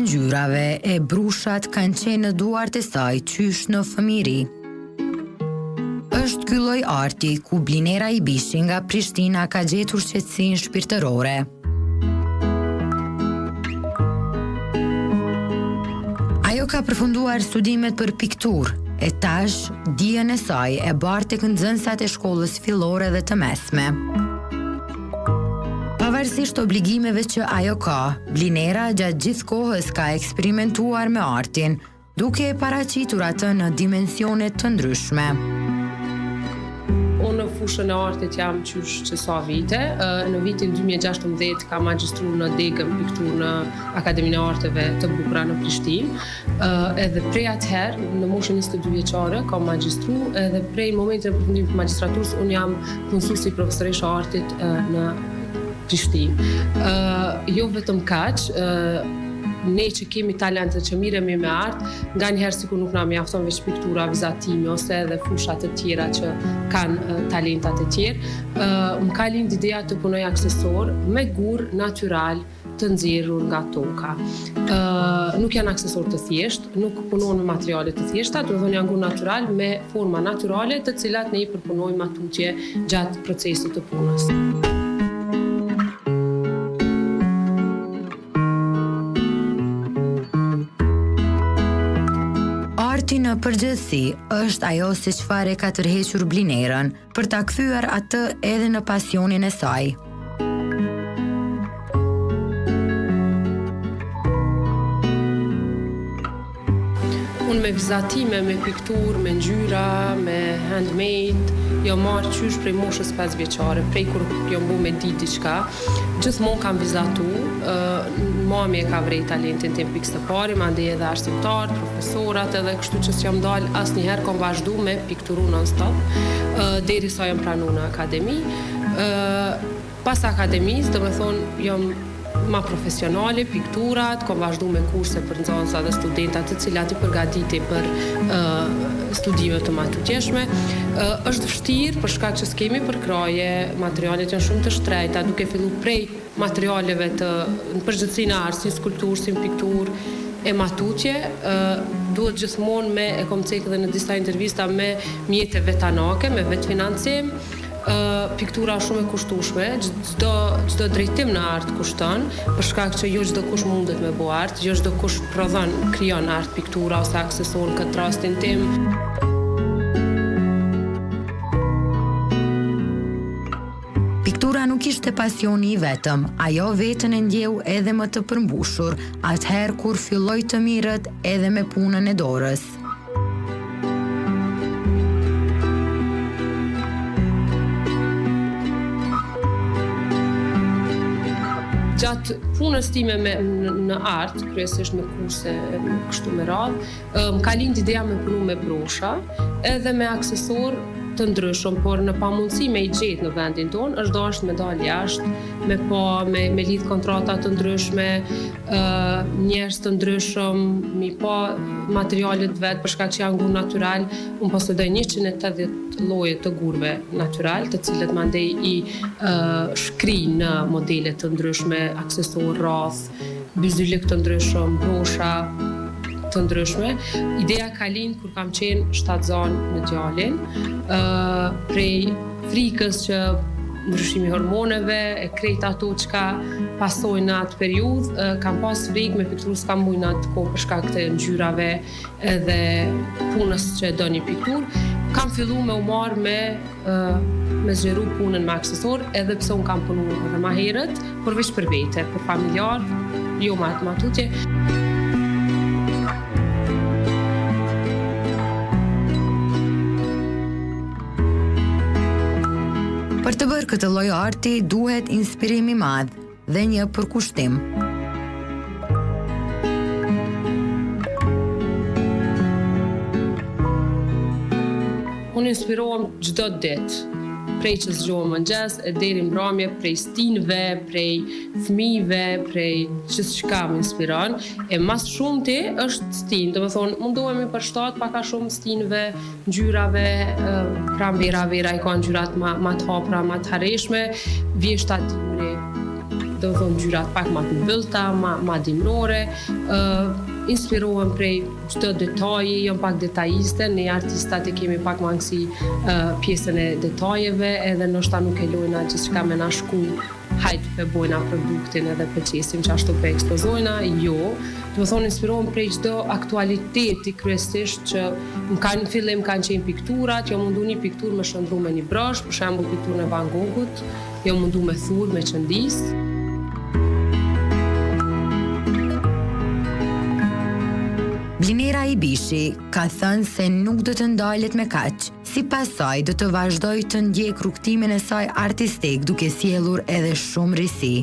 ngjyrave e brushat kanë qenë në duart e saj qysh në fëmijëri. Është ky lloj arti ku Blinera Ibishi nga Prishtina ka gjetur qetësinë shpirtërore. Ajo ka përfunduar studimet për pikturë e tash dijen e saj e bartë tek nxënësat e shkollës fillore dhe të mesme. Pavarësisht obligimeve që ajo ka, Blinera gjatë gjithë kohës ka eksperimentuar me artin, duke e paraqitur atë në dimensione të ndryshme. Unë në fushën e artit jam qysh që sa vite. Në vitin 2016 ka magjistru në degën pikturë në Akademinë e Arteve të Bukura në Prishtinë. Edhe prej atëherë, në moshën 22 vjeçare, kam magjistru, edhe prej momentit e përfundimit të magjistraturës, unë jam punësuesi profesoreshe e artit në Prishtinë. Jo vetëm kaq, ne që kemi talentet që miremi me art, nga njëherë sikur nuk na mjafton veç piktura, vizatimi ose edhe fushat të tjera që kanë talentat e tjerë. Më ka lind ideja të punoj aksesor me gur natyral të nxjerrur nga toka. Nuk janë aksesor të thjesht, nuk punohen me materiale të thjeshta, do të thonë janë gur natyral me forma natyrale të cilat ne i përpunojmë atutje gjatë procesit të punës. Arti në përgjithësi është ajo se çfarë ka tërhequr Blinerën për ta kthyer atë edhe në pasionin e saj. Unë me vizatime, me pikturë, me ngjyra, me handmade, jo marrë qysh prej moshës 5 vjeçare, prej kur jo mbu me ditë diçka, gjithmonë kam vizatu, mami e ka vrej talentin tim pikës të pari, mandej edhe arsimtar, profesorat, edhe kështu që s'jam dalë asnjëherë kam vazhdu me pikturu non-stop, derisa jam pranu në akademi. Pas akademisë, do me thonë, jam ma profesionale, pikturat, kam vazhdu me kurse për nxënësa dhe studentat të cilat i përgatiti për studime të matutjeshme. Është vështirë për shkak që s'kemi përkraje, materialet janë shumë të shtrejta, duke fillu prej materialeve të në përgjithësi në art, si skulpturë, si pikturë e matutje, duhet gjithmonë me, e kom cekë dhe në disa intervista, me mjete vetanake, me vetë financim. Piktura shumë e kushtueshme, çdo drejtim në art kushton, për shkak që jo çdo kush mundet me bëu art, jo çdo kush prodhon, krijon art, piktura ose aksesor, në këtë rastin tim. Piktura nuk ishte pasioni i vetëm, ajo vetën e ndjeu edhe më të përmbushur, atëherë kur filloi të mirët edhe me punën e dorës. Gjatë punës time në art, kryesisht me kurse kështu me radhë, më ka lind ideja me punu me brosha, edhe me aksesor të ndryshëm, por në pamundësi me i gjetë në vendin tonë, është dashur me dalë jashtë, me lidh kontrata të ndryshme, njerëz të ndryshëm, mi pa materialet vetë, për shkak që janë gur natyral, unë posedoj 180 lloje të gurve natyral, të cilët mandej i shkri në modele të ndryshme, aksesor, rrath, byzylik të ndryshëm, brosha të ndryshme. Ideja ka lind kur kam qenë shtatzan në djalin, prej frikës që ndryshimi hormoneve, e krejt ato që ka pasojnë në atë periudhë, kam pas frikë me pikturë s'kam mujnë në atë kohë për shkak të ngjyrave edhe punës që e do një pikturë. Kam fillu me u marrë me zgjeru punën me aksesor, edhe pse unë kam punu edhe ma herët, por veç për vete, për familjar, jo matutje. Për të bërë këtë lloj arti duhet inspirim i madh dhe një përkushtim. Unë inspirohem çdo ditë, prej që zgjohem mëngjes e deri mbrëmje, prej stinëve, prej fëmijëve, prej gjithçka më inspiron. E mas shumti është stinë, do të thonë mundohemi për shtat pak a shumë stinëve, ngjyrave, vera i ka ngjyrat ma të hapura, ma të harreshme, vjeshta dimri, do të thonë ngjyrat pak më të mbyllta, më dimrore, inspirohem prej çdo detaji, jam pak detajiste, ne artistat e kemi pak mangësi pjesën e detajeve, edhe ndoshta nuk e lojna gjithçka me na shku hajt për bojna produktin edhe për qesim që ashtu për ekspozojna, jo. Do të thonë inspirohem prej çdo aktualiteti kryesisht që në fillim kanë qenë pikturat, jo mundu një pikturë me shëndru me një brosh, për shembull pikturën e Van Goghut, jo mundu me thurr, me qëndis. Blinera Ibishi ka thënë se nuk do të ndalet me kaq. Sipas saj do të vazhdoj të ndjek rrugtimin e saj artistik duke sjellur edhe shumë risi.